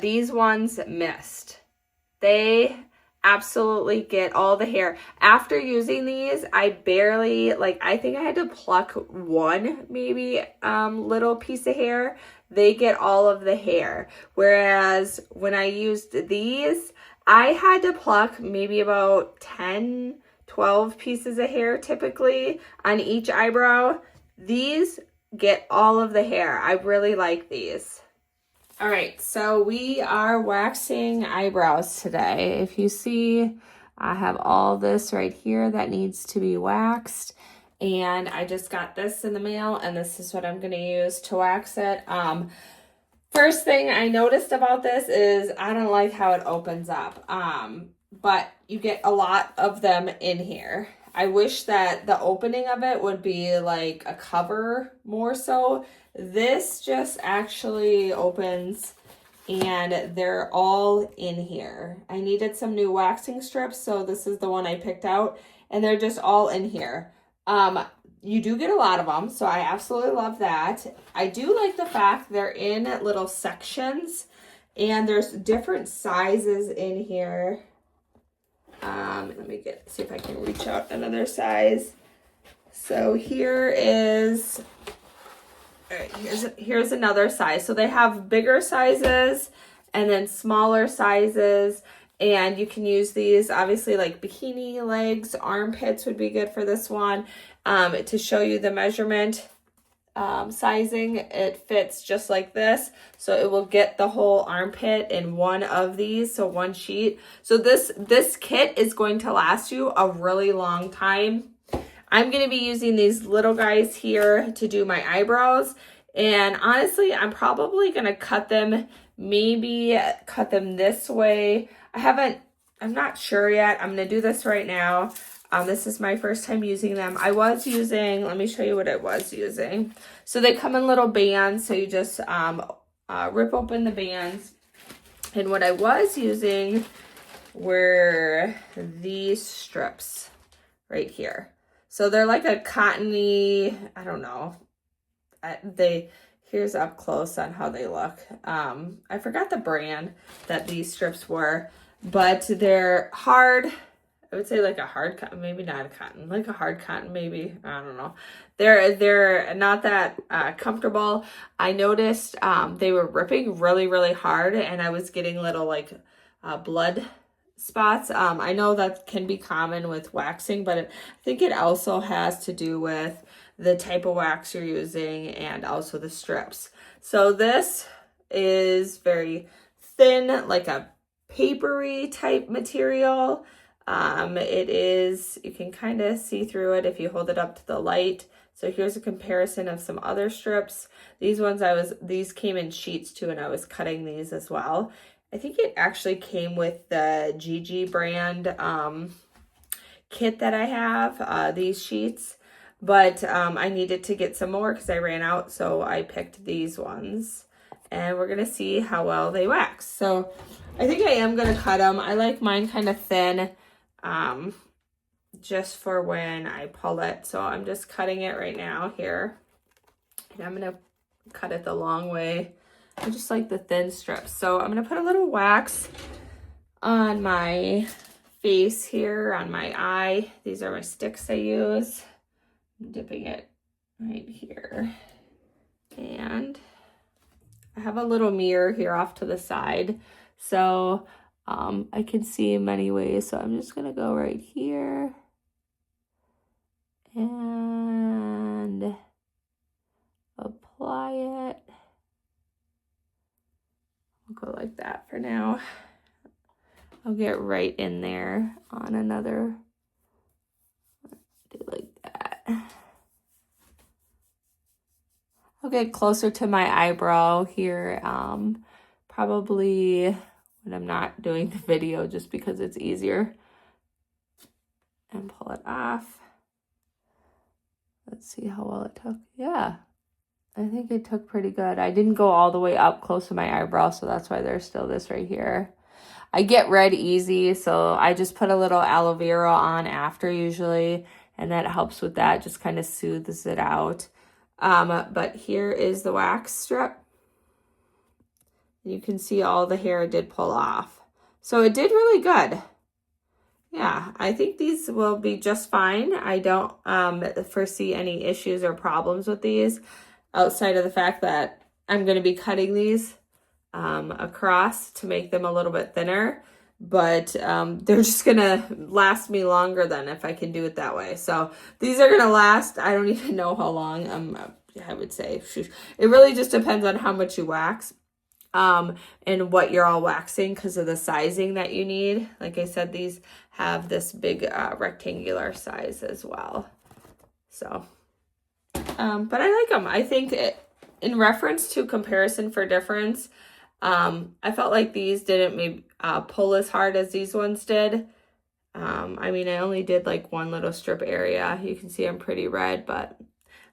These ones missed. They absolutely get all the hair. After using these, I barely, like, I think I had to pluck one maybe little piece of hair. They get all of the hair. Whereas when I used these, I had to pluck maybe about 10, 12 pieces of hair typically on each eyebrow. These get all of the hair. I really like these. All right, so we are waxing eyebrows today. If you see, I have all this right here that needs to be waxed. And I just got this in the mail, and this is what I'm going to use to wax it. First thing I noticed about this is I don't like how it opens up. But you get a lot of them in here. I wish that the opening of it would be like a cover more so. This just actually opens and they're all in here. I needed some new waxing strips, so this is the one I picked out, and they're just all in here. You do get a lot of them, so I absolutely love that. I do like the fact they're in little sections, and there's different sizes in here. Let me see if I can reach out another size. So here is, all right, here's another size. So they have bigger sizes and then smaller sizes. And you can use these, obviously, like bikini legs, armpits would be good for this one. To show you the measurement sizing, it fits just like this. So it will get the whole armpit in one of these, so one sheet. So this kit is going to last you a really long time. I'm going to be using these little guys here to do my eyebrows. And honestly, I'm probably going to cut them, maybe cut them this way. I'm not sure yet. I'm going to do this right now. This is my first time using them. I was using, let me show you what I was using. So they come in little bands. So you just rip open the bands. And what I was using were these strips right here. So they're like a cottony, I don't know. Here's up close on how they look. I forgot the brand that these strips were, but they're hard. I would say like a hard cotton, maybe not a cotton, like a hard cotton, maybe. I don't know. They're not that comfortable. I noticed they were ripping really, really hard, and I was getting little like blood spots. I know that can be common with waxing, but I think it also has to do with the type of wax you're using and also the strips. So this is very thin, like a papery type material. It is, you can kind of see through it if you hold it up to the light. So here's a comparison of some other strips. These came in sheets too, and I was cutting these as well. I think it actually came with the Gigi brand kit that I have, these sheets. But I needed to get some more because I ran out, so I picked these ones. And we're going to see how well they wax. So I think I am going to cut them. I like mine kind of thin, just for when I pull it. So I'm just cutting it right now here. And I'm going to cut it the long way. I just like the thin strips. So I'm going to put a little wax on my face here, on my eye. These are my sticks I use. I'm dipping it right here. And I have a little mirror here off to the side. So I can see in many ways. So I'm just going to go right here. And apply it. I'll go like that for now. I'll get right in there on another. Do like that. I'll get closer to my eyebrow here, probably when I'm not doing the video, just because it's easier. And pull it off. Let's see how well it took. Yeah, I think it took pretty good. I didn't go all the way up close to my eyebrow, so that's why there's still this right here. I get red easy, so I just put a little aloe vera on after usually, and that helps with that, just kind of soothes it out. But here is the wax strip. You can see all the hair did pull off. So it did really good. Yeah, I think these will be just fine. I don't foresee any issues or problems with these outside of the fact that I'm going to be cutting these across to make them a little bit thinner, but they're just going to last me longer than if I can do it that way. So these are going to last, I don't even know how long. I would say, it really just depends on how much you wax. And what you're all waxing because of the sizing that you need. Like I said, these have this big rectangular size as well. So, but I like them. I think in reference to comparison for difference, I felt like these didn't maybe pull as hard as these ones did. I mean, I only did like one little strip area. You can see I'm pretty red, but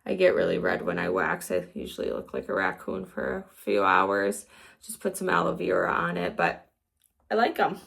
I get really red when I wax. I usually look like a raccoon for a few hours. Just put some aloe vera on it, but I like them.